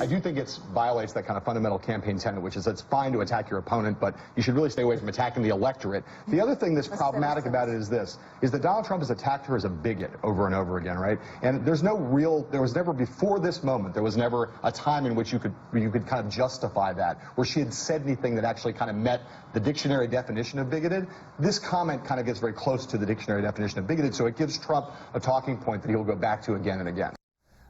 I do think it violates that kind of fundamental campaign tenet, which is it's fine to attack your opponent, but you should really stay away from attacking the electorate. The other thing that's problematic about it is that Donald Trump has attacked her as a bigot over and over again, right? And there was never, before this moment, there was never a time in which you could kind of justify that, where she had said anything that actually kind of met the dictionary definition of bigoted. This comment kind of gets very close to the dictionary definition of bigoted, so it gives Trump a talking point that he'll go back to again and again.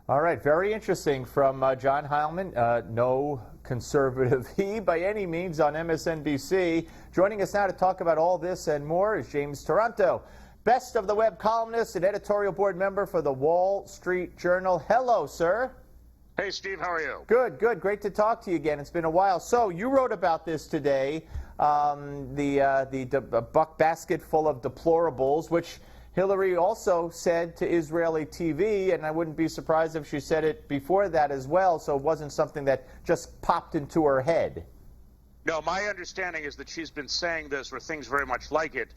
All right, very interesting from John Heilman, no conservative he by any means on MSNBC. Joining us now to talk about all this and more is James Taranto, best of the web columnist and editorial board member for the Wall Street Journal. Hello, sir. Hey, Steve, how are you? Good, good. Great to talk to you again. It's been a while. So you wrote about this today, the buck basket full of deplorables, which Hillary also said to Israeli TV, and I wouldn't be surprised if she said it before that as well, so it wasn't something that just popped into her head. No, my understanding is that she's been saying this, or things very much like it,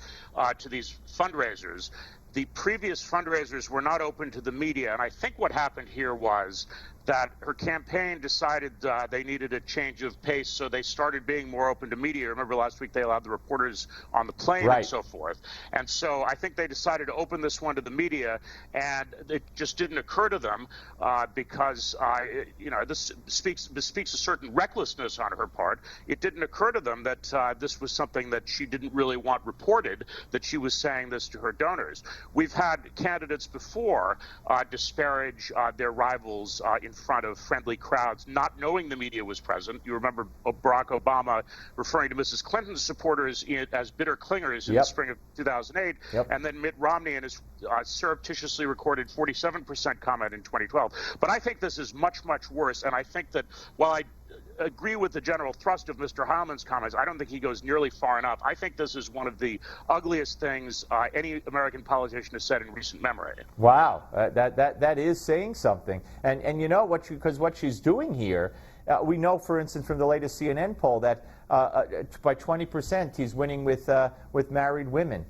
to these fundraisers. The previous fundraisers were not open to the media, and I think what happened here was that her campaign decided they needed a change of pace, so they started being more open to media. Remember last week they allowed the reporters on the plane and so forth. And so I think they decided to open this one to the media, and it just didn't occur to them because, you know, this speaks a certain recklessness on her part. It didn't occur to them that this was something that she didn't really want reported, that she was saying this to her donors. We've had candidates before disparage their rivals in front of friendly crowds, not knowing the media was present. You remember Barack Obama referring to Mrs. Clinton's supporters as bitter clingers in the spring of 2008, and then Mitt Romney and his surreptitiously recorded 47% comment in 2012. But I think this is much, much worse, and I think that while I agree with the general thrust of Mr. Heilman's comments, I don't think he goes nearly far enough. I think this is one of the ugliest things any American politician has said in recent memory. Wow, that is saying something. And you know what? Because what she's doing here, we know, for instance, from the latest CNN poll that by 20% he's winning with married women.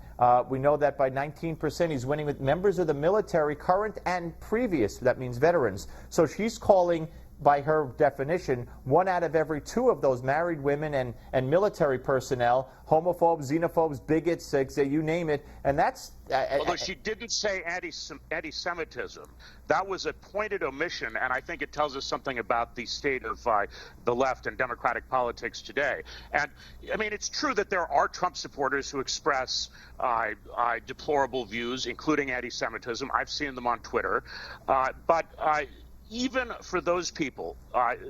We know that by 19% he's winning with members of the military, current and previous. That means veterans. So she's calling, by her definition, 1 out of every 2 of those married women and military personnel homophobes, xenophobes, bigots, you name it. And that's... Although she didn't say anti-Semitism. That was a pointed omission, and I think it tells us something about the state of the left and democratic politics today. And, I mean, it's true that there are Trump supporters who express deplorable views, including anti-Semitism. I've seen them on Twitter. But even for those people,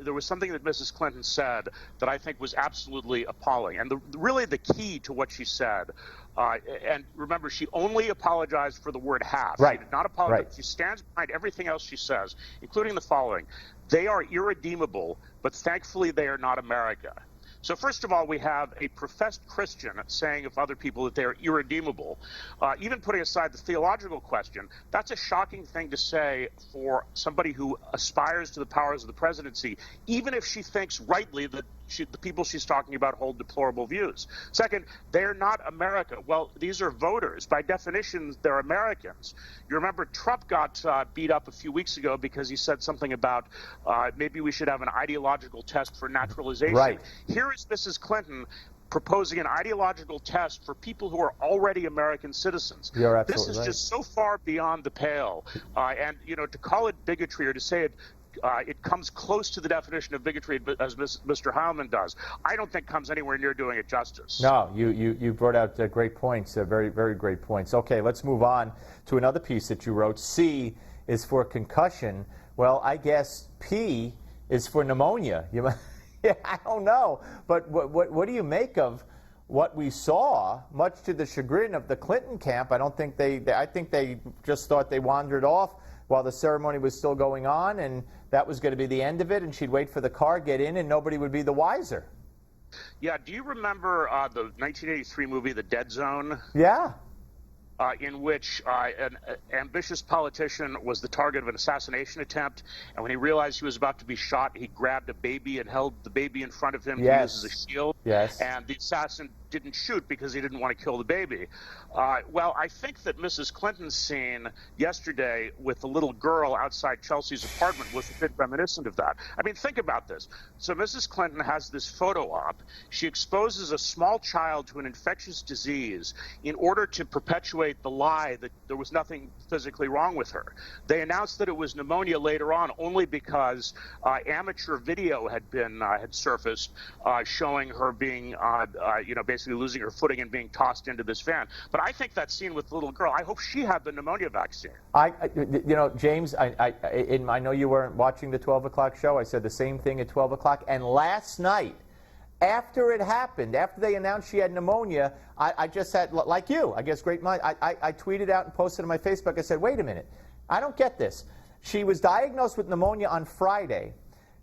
there was something that Mrs. Clinton said that I think was absolutely appalling. And really the key to what she said, and remember, she only apologized for the word half. She did not apologize. She stands behind everything else she says, including the following: they are irredeemable, but thankfully they are not America. So first of all, we have a professed Christian saying of other people that they are irredeemable. Even putting aside the theological question, that's a shocking thing to say for somebody who aspires to the powers of the presidency, even if she thinks rightly that the people she's talking about hold deplorable views. Second, they're not America. Well, these are voters. By definition, they're Americans. You remember Trump got beat up a few weeks ago because he said something about maybe we should have an ideological test for naturalization. Here is Mrs. Clinton proposing an ideological test for people who are already American citizens. This is just so far beyond the pale. And, you know, to call it bigotry or to say it comes close to the definition of bigotry as Mr. Heilman does, I don't think comes anywhere near doing it justice. No, you brought out great points, very, very great points. Okay, let's move on to another piece that you wrote. C is for concussion. Well, I guess P is for pneumonia. Yeah, I don't know. But what do you make of what we saw, much to the chagrin of the Clinton camp? I think they just thought they wandered off while the ceremony was still going on, and that was going to be the end of it, and she'd wait for the car, get in, and nobody would be the wiser. Yeah, do you remember the 1983 movie The Dead Zone? Yeah. In which an ambitious politician was the target of an assassination attempt, and when he realized he was about to be shot, he grabbed a baby and held the baby in front of him to use as a shield. Yes. And the assassin didn't shoot because he didn't want to kill the baby. Well, I think that Mrs. Clinton's scene yesterday with the little girl outside Chelsea's apartment was a bit reminiscent of that. I mean, think about this. So Mrs. Clinton has this photo op. She exposes a small child to an infectious disease in order to perpetuate the lie that there was nothing physically wrong with her. They announced that it was pneumonia later on only because amateur video had surfaced showing her being, basically losing her footing and being tossed into this van. But I think that scene with the little girl, I hope she had the pneumonia vaccine. James, I know you weren't watching the 12 o'clock show. I said the same thing at 12 o'clock. And last night, after it happened, after they announced she had pneumonia, I just said, like you, I guess great mind, I tweeted out and posted on my Facebook. I said, wait a minute, I don't get this. She was diagnosed with pneumonia on Friday.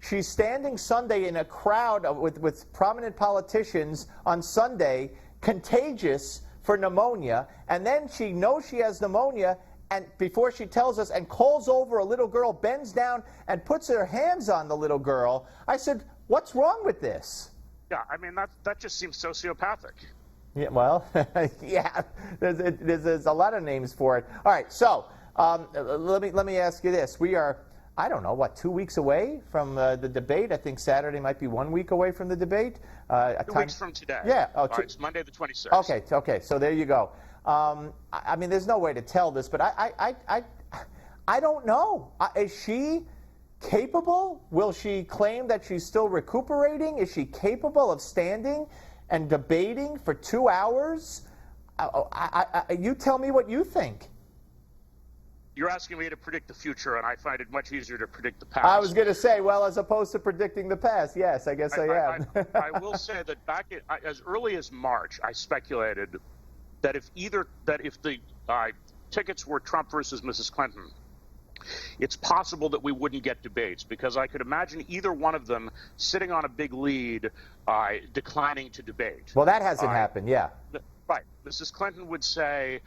She's standing Sunday in a crowd with prominent politicians on Sunday, contagious for pneumonia, and then she knows she has pneumonia, and before she tells us, and calls over a little girl, bends down and puts her hands on the little girl. I said, what's wrong with this? Yeah, I mean, that just seems sociopathic. Yeah, well, yeah, there's a lot of names for it. All right, so let me ask you this. We are, I don't know, what, 2 weeks away from the debate? I think Saturday might be 1 week away from the debate. 2 weeks from today. Yeah. It's Monday the 26th. Okay, so there you go. I mean, there's no way to tell this, but I don't know. Is she capable? Will she claim that she's still recuperating? Is she capable of standing and debating for 2 hours? You tell me what you think. You're asking me to predict the future, and I find it much easier to predict the past. I was going to say, well, as opposed to predicting the past, yes, I guess I am. I will say that as early as March, I speculated that if the tickets were Trump versus Mrs. Clinton, it's possible that we wouldn't get debates, because I could imagine either one of them sitting on a big lead, declining to debate. Well, that hasn't happened, yeah. Right. Mrs. Clinton would say,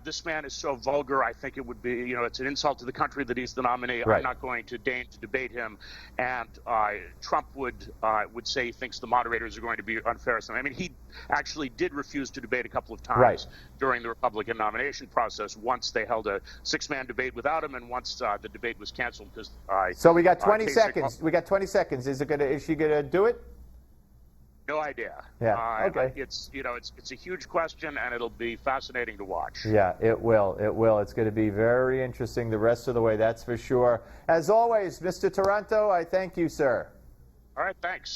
this man is so vulgar, I think it would be, it's an insult to the country that he's the nominee. Right. I'm not going to deign to debate him. And Trump would say he thinks the moderators are going to be unfair. I mean, he actually did refuse to debate a couple of times during the Republican nomination process. Once they held a 6-man debate without him, and once the debate was canceled because So we got 20 seconds. We got 20 seconds. Is she going to do it? No idea. Yeah. Okay. It's a huge question, and it'll be fascinating to watch. Yeah, it will. It will. It's going to be very interesting the rest of the way. That's for sure. As always, Mr. Taranto, I thank you, sir. All right. Thanks.